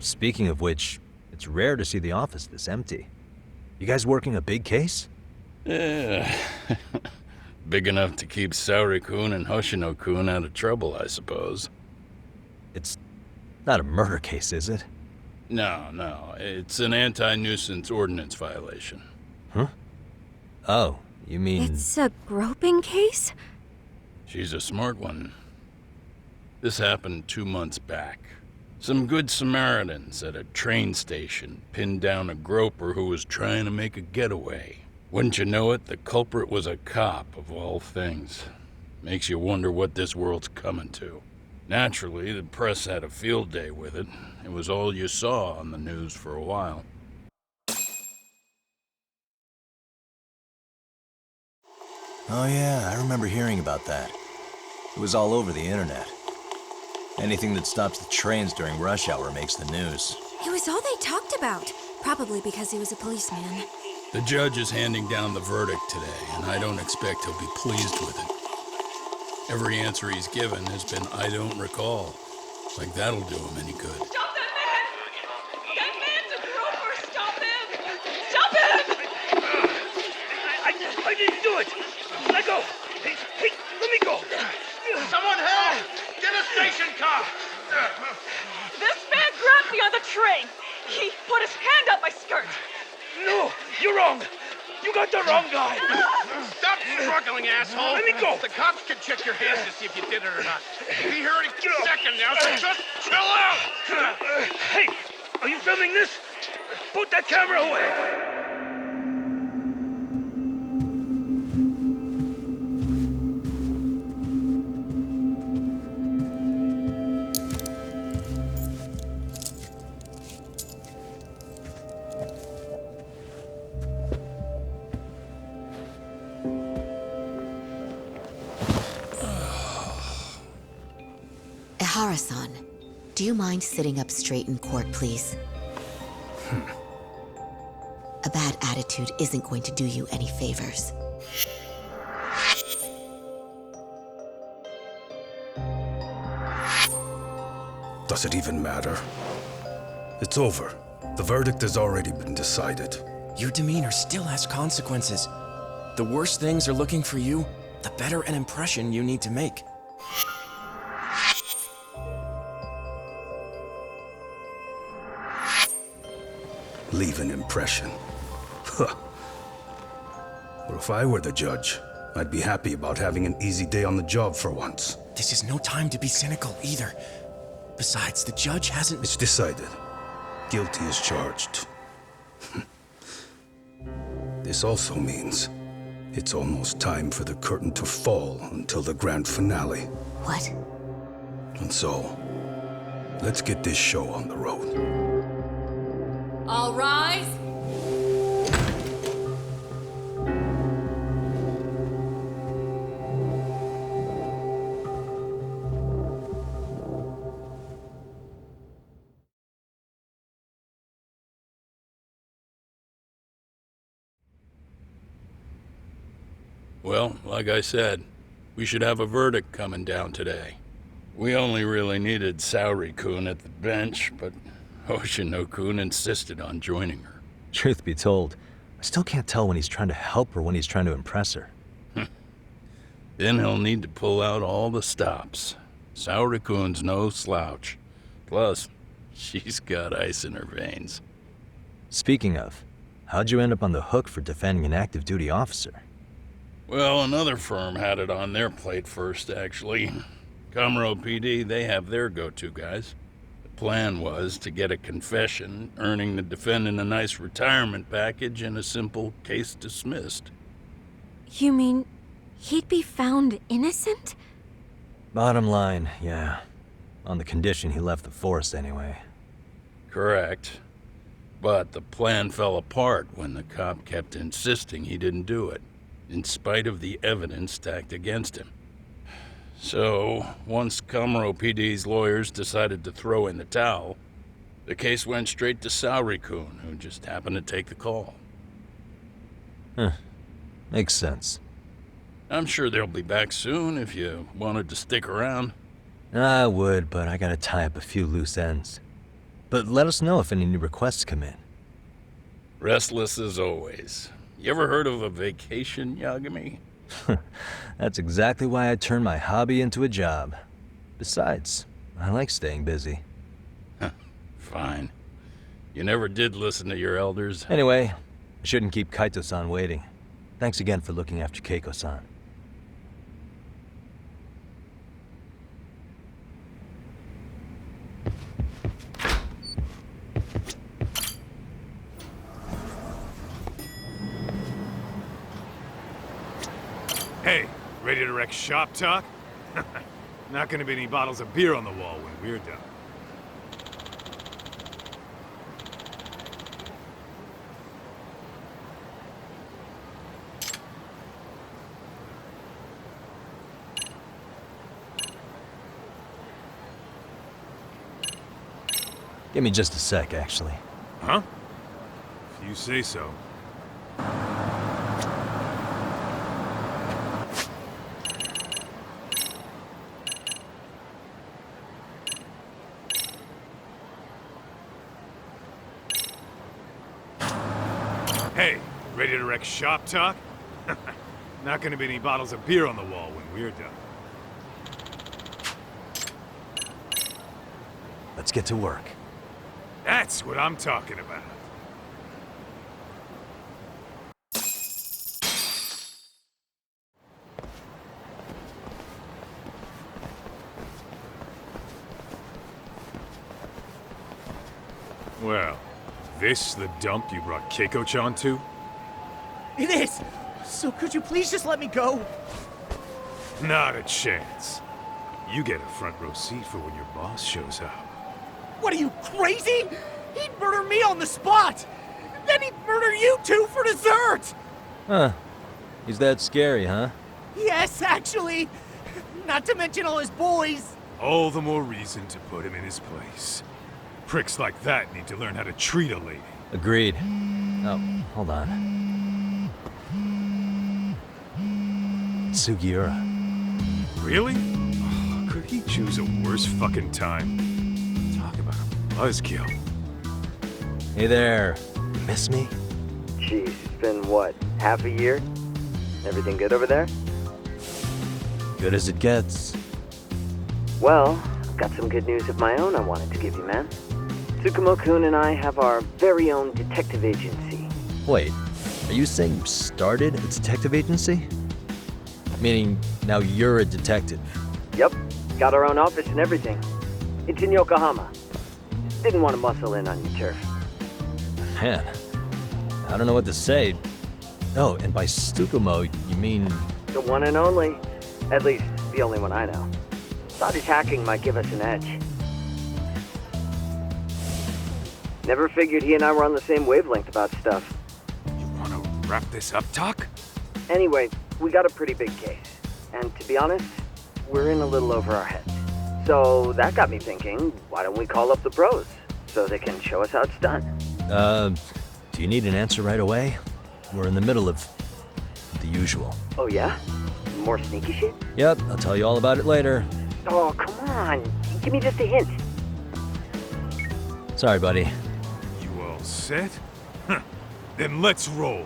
Speaking of which, it's rare to see the office this empty. You guys working a big case? Yeah. Big enough to keep Saori-kun and Hoshino-kun out of trouble, I suppose. It's not a murder case, is it? No. It's an anti-nuisance ordinance violation. Huh? Oh, you mean... It's a groping case? She's a smart one. This happened 2 months back. Some good Samaritans at a train station pinned down a groper who was trying to make a getaway. Wouldn't you know it, the culprit was a cop, of all things. Makes you wonder what this world's coming to. Naturally, the press had a field day with it. It was all you saw on the news for a while. Oh yeah, I remember hearing about that. It was all over the internet. Anything that stops the trains during rush hour makes the news. It was all they talked about. Probably because he was a policeman. The judge is handing down the verdict today, and I don't expect he'll be pleased with it. Every answer he's given has been, I don't recall. Like that'll do him any good. Stop that man! That man's a groper! Stop him! Stop him! I didn't do it! Let go! Hey, let me go! Someone help! Get a station car! This man grabbed me on the train! He put his hand up my skirt! No, you're wrong! You got the wrong guy! Stop struggling, asshole! Let me go! The cops can check your hands to see if you did it or not. We'll be here in a second now, so just chill out! Hey, are you filming this? Put that camera away! Ihara-san, do you mind sitting up straight in court, please? A bad attitude isn't going to do you any favors. Does it even matter? It's over. The verdict has already been decided. Your demeanor still has consequences. The worse things are looking for you, the better an impression you need to make. Leave an impression. Huh. Well, if I were the judge, I'd be happy about having an easy day on the job for once. This is no time to be cynical either. Besides, the judge hasn't... It's decided. Guilty is charged. This also means it's almost time for the curtain to fall until the grand finale. What? And so, let's get this show on the road. All rise! Well, like I said, we should have a verdict coming down today. We only really needed Saori-kun at the bench, but Hoshino-kun insisted on joining her. Truth be told, I still can't tell when he's trying to help or when he's trying to impress her. Then he'll need to pull out all the stops. Saori-kun's no slouch. Plus, she's got ice in her veins. Speaking of, how'd you end up on the hook for defending an active duty officer? Well, another firm had it on their plate first, actually. Kamaro PD, they have their go-to guys. The plan was to get a confession, earning the defendant a nice retirement package and a simple case dismissed. You mean he'd be found innocent? Bottom line, yeah. On the condition he left the force anyway. Correct. But the plan fell apart when the cop kept insisting he didn't do it, in spite of the evidence stacked against him. So, once Kamaro PD's lawyers decided to throw in the towel, the case went straight to Saori-kun, who just happened to take the call. Huh. Makes sense. I'm sure they'll be back soon if you wanted to stick around. I would, but I gotta tie up a few loose ends. But let us know if any new requests come in. Restless as always. You ever heard of a vacation, Yagami? That's exactly why I turned my hobby into a job. Besides, I like staying busy. Fine. You never did listen to your elders. Anyway, I shouldn't keep Kaito-san waiting. Thanks again for looking after Keiko-san. Hey, ready to wreck shop talk? Not gonna be any bottles of beer on the wall when we're done. Give me just a sec, actually. Huh? If you say so. Hey, ready to wreck shop talk? Not gonna be any bottles of beer on the wall when we're done. Let's get to work. That's what I'm talking about. Well, this the dump you brought Keiko-chan to? It is! So could you please just let me go? Not a chance. You get a front row seat for when your boss shows up. What are you, crazy? He'd murder me on the spot! Then he'd murder you too for dessert! Huh. He's that scary, huh? Yes, actually! Not to mention all his boys! All the more reason to put him in his place. Pricks like that need to learn how to treat a lady. Agreed. Oh, hold on. Sugiura. Really? Oh, could he choose a worse fucking time? Talk about a buzzkill. Hey there. Miss me? Jeez, it's been what, half a year? Everything good over there? Good as it gets. Well, I've got some good news of my own I wanted to give you, man. Tsukumo-kun and I have our very own detective agency. Wait, are you saying you started a detective agency? Meaning, now you're a detective? Yep, got our own office and everything. It's in Yokohama. Didn't want to muscle in on your turf. Man, I don't know what to say. Oh, and by Tsukumo, you mean... The one and only. At least, the only one I know. Thought his hacking might give us an edge. Never figured he and I were on the same wavelength about stuff. You wanna wrap this up, Doc? Anyway, we got a pretty big case. And to be honest, we're in a little over our heads. So that got me thinking, why don't we call up the pros so they can show us how it's done? Do you need an answer right away? We're in the middle of the usual. Oh yeah? More sneaky shit? Yep, I'll tell you all about it later. Oh, come on. Give me just a hint. Sorry, buddy. You all set? Huh. Then let's roll.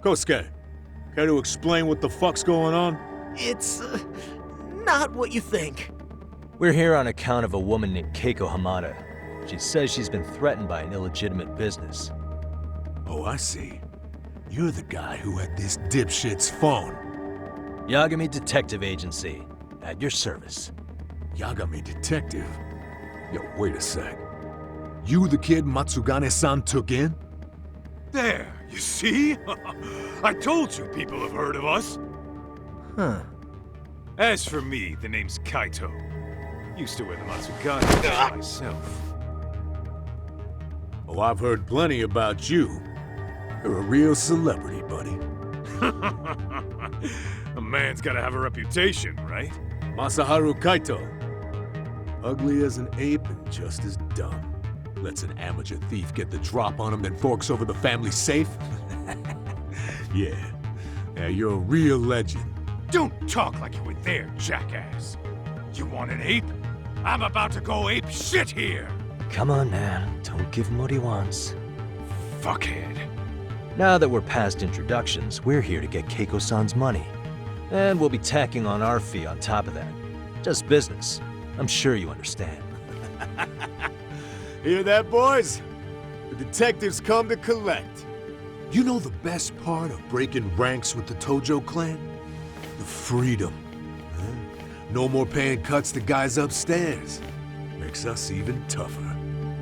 Kosuke, care to explain what the fuck's going on? It's... not what you think. We're here on account of a woman named Keiko Hamada. She says she's been threatened by an illegitimate business. Oh, I see. You're the guy who had this dipshit's phone. Yagami Detective Agency. At your service. Yagami Detective? Yo, wait a sec. You the kid Matsugane-san took in? There, you see? I told you people have heard of us. Huh. As for me, the name's Kaito. Used to wear the Matsugane myself. Oh, I've heard plenty about you. You're a real celebrity, buddy. A man's gotta have a reputation, right? Masaharu Kaito. Ugly as an ape and just as dumb. Lets an amateur thief get the drop on him, then forks over the family safe? Yeah. Yeah, you're a real legend. Don't talk like you were there, jackass. You want an ape? I'm about to go ape shit here! Come on, man. Don't give him what he wants. Fuckhead. Now that we're past introductions, we're here to get Keiko-san's money. And we'll be tacking on our fee on top of that. Just business. I'm sure you understand. Hear that, boys? The detectives come to collect. You know the best part of breaking ranks with the Tojo clan? The freedom. Huh? No more paying cuts to guys upstairs. Makes us even tougher.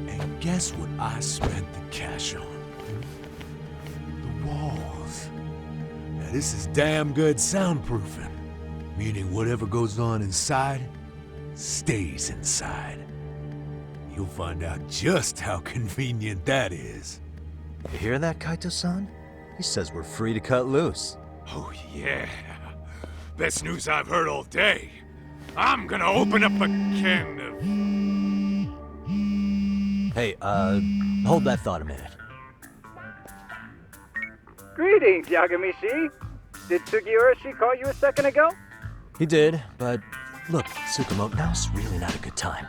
And guess what I spent the cash on? The walls. Now this is damn good soundproofing. Meaning whatever goes on inside, stays inside. You'll find out just how convenient that is. You hear that, Kaito-san? He says we're free to cut loose. Oh yeah. Best news I've heard all day. I'm gonna open up a can of... Hey, hold that thought a minute. Greetings, Yagami-shi. Did Sugiura-shi call you a second ago? He did, but look, Tsukumo, now's really not a good time.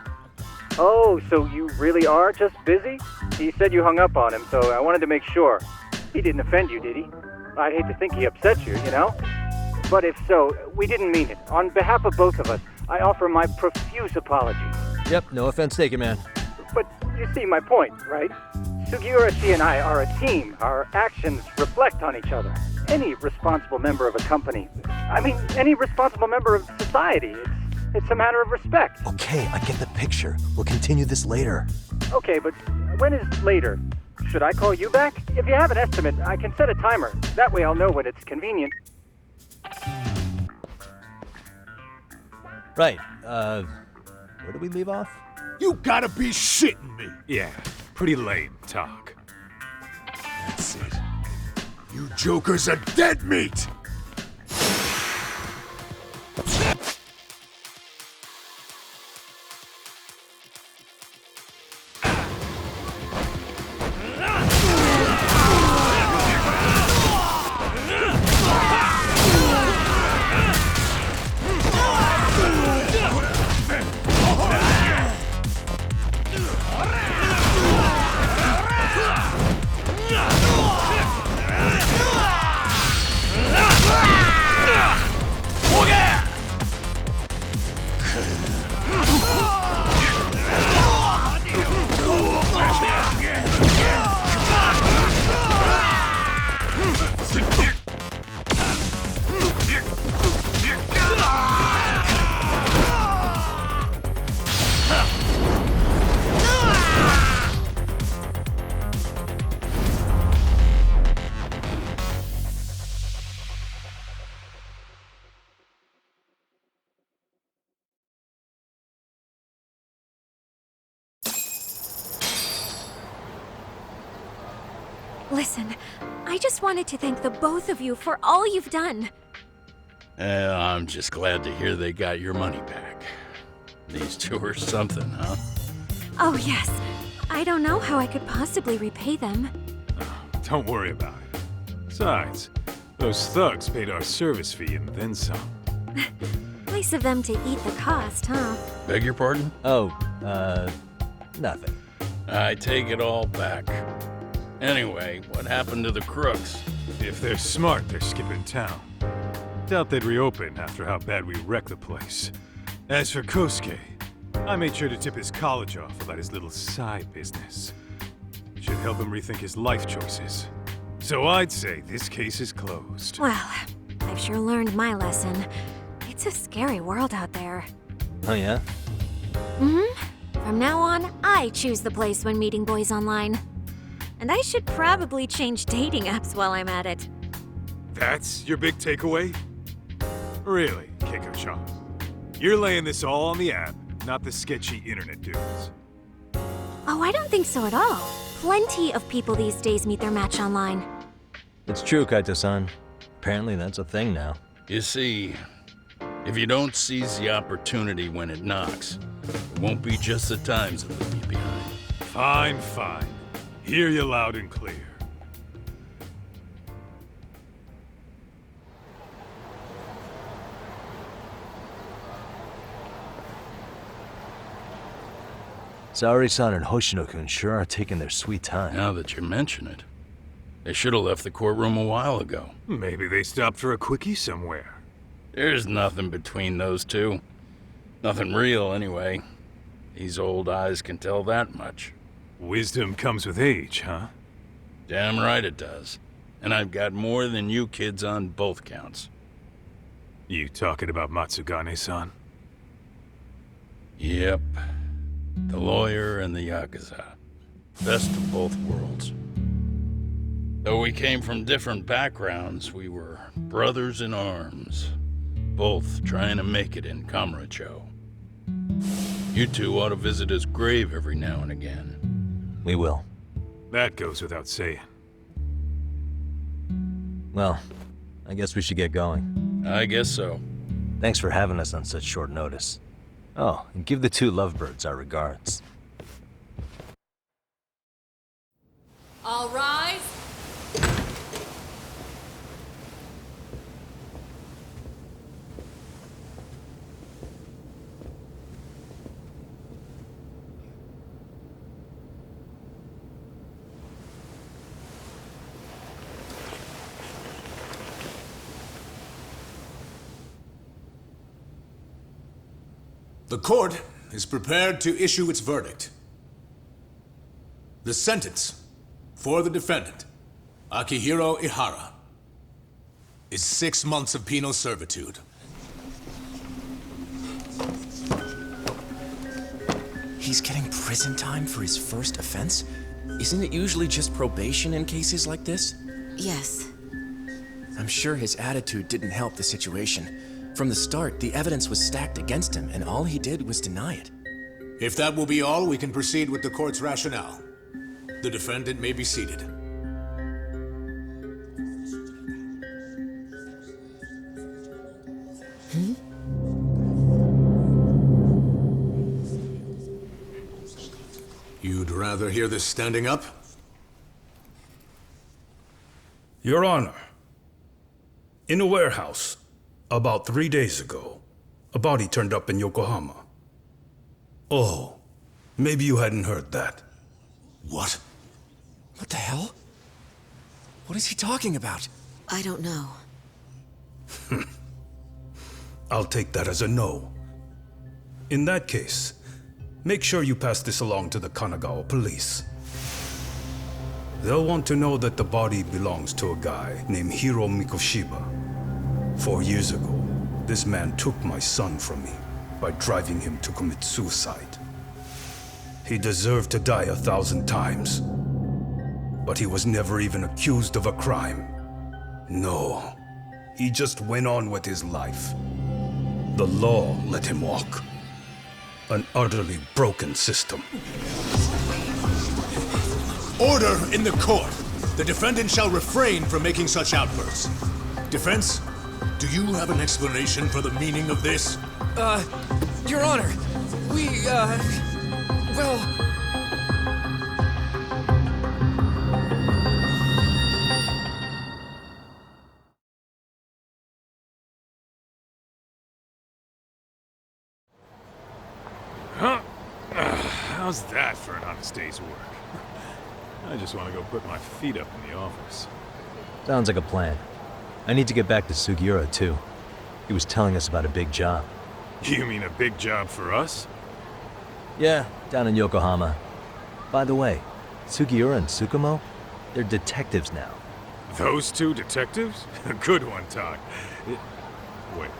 Oh, so you really are just busy? He said you hung up on him, so I wanted to make sure. He didn't offend you, did he? I'd hate to think he upset you, you know? But if so, we didn't mean it. On behalf of both of us, I offer my profuse apologies. Yep, no offense taken, man. But you see my point, right? Sugiura-shi and I are a team. Our actions reflect on each other. Any responsible member of a company, any responsible member of society, it's a matter of respect. Okay, I get the picture. We'll continue this later. Okay, but when is later? Should I call you back? If you have an estimate, I can set a timer. That way I'll know when it's convenient. Right, where did we leave off? You gotta be shitting me! Yeah, pretty lame talk. That's it. You jokers are dead meat! Listen, I just wanted to thank the both of you for all you've done. I'm just glad to hear they got your money back. These two are something, huh? Oh, yes. I don't know how I could possibly repay them. Don't worry about it. Besides, those thugs paid our service fee and then some. Nice of them to eat the cost, huh? Beg your pardon? Oh, nothing. I take it all back. Anyway, what happened to the crooks? If they're smart, they're skipping town. Doubt they'd reopen after how bad we wrecked the place. As for Kosuke, I made sure to tip his college off about his little side business. Should help him rethink his life choices. So I'd say this case is closed. Well, I've sure learned my lesson. It's a scary world out there. Oh, yeah? Mm-hmm. From now on, I choose the place when meeting boys online. And I should probably change dating apps while I'm at it. That's your big takeaway? Really, Keiko-chan? You're laying this all on the app, not the sketchy internet dudes. Oh, I don't think so at all. Plenty of people these days meet their match online. It's true, Kaito-san. Apparently that's a thing now. You see, if you don't seize the opportunity when it knocks, it won't be just the times that leave you behind. Fine, fine. Hear you loud and clear. Saori-san and Hoshino-kun sure are taking their sweet time. Now that you mention it, they should have left the courtroom a while ago. Maybe they stopped for a quickie somewhere. There's nothing between those two. Nothing real, anyway. These old eyes can tell that much. Wisdom comes with age, huh? Damn right it does. And I've got more than you kids on both counts. You talking about Matsugane-san? Yep. The lawyer and the Yakuza. Best of both worlds. Though we came from different backgrounds, we were brothers in arms. Both trying to make it in Kamurocho. You two ought to visit his grave every now and again. We will. That goes without saying. Well, I guess we should get going. I guess so. Thanks for having us on such short notice. Oh, and give the two lovebirds our regards. All rise. The court is prepared to issue its verdict. The sentence for the defendant, Akihiro Ihara, is 6 months of penal servitude. He's getting prison time for his first offense? Isn't it usually just probation in cases like this? Yes. I'm sure his attitude didn't help the situation. From the start, the evidence was stacked against him, and all he did was deny it. If that will be all, we can proceed with the court's rationale. The defendant may be seated. You'd rather hear this standing up? Your Honor, in a warehouse, about 3 days ago, a body turned up in Yokohama. Oh, maybe you hadn't heard that. What? What the hell? What is he talking about? I don't know. I'll take that as a no. In that case, make sure you pass this along to the Kanagawa police. They'll want to know that the body belongs to a guy named Hiro Mikoshiba. 4 years ago, this man took my son from me by driving him to commit suicide. He deserved to die 1,000 times, but he was never even accused of a crime. No, he just went on with his life. The law let him walk. An utterly broken system. Order in the court! The defendant shall refrain from making such outbursts. Defense? Do you have an explanation for the meaning of this? Your Honor, well... Huh? How's that for an honest day's work? I just want to go put my feet up in the office. Sounds like a plan. I need to get back to Sugiura, too. He was telling us about a big job. You mean a big job for us? Yeah, down in Yokohama. By the way, Sugiura and Tsukumo, they're detectives now. Those two detectives? Good one, Todd. Wait,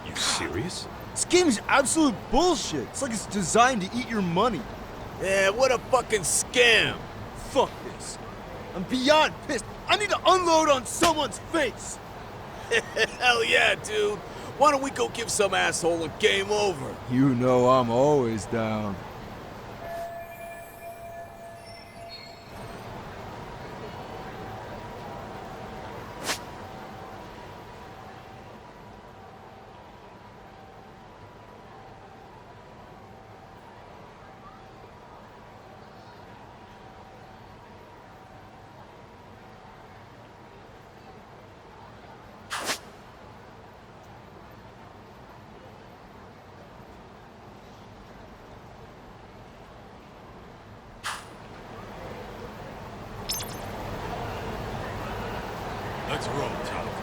you serious? This game is absolute bullshit. It's like it's designed to eat your money. Yeah, what a fucking scam. Fuck this. I'm beyond pissed. I need to unload on someone's face. Hell yeah, dude. Why don't we go give some asshole a game over? You know I'm always down. Let's roll, Tom.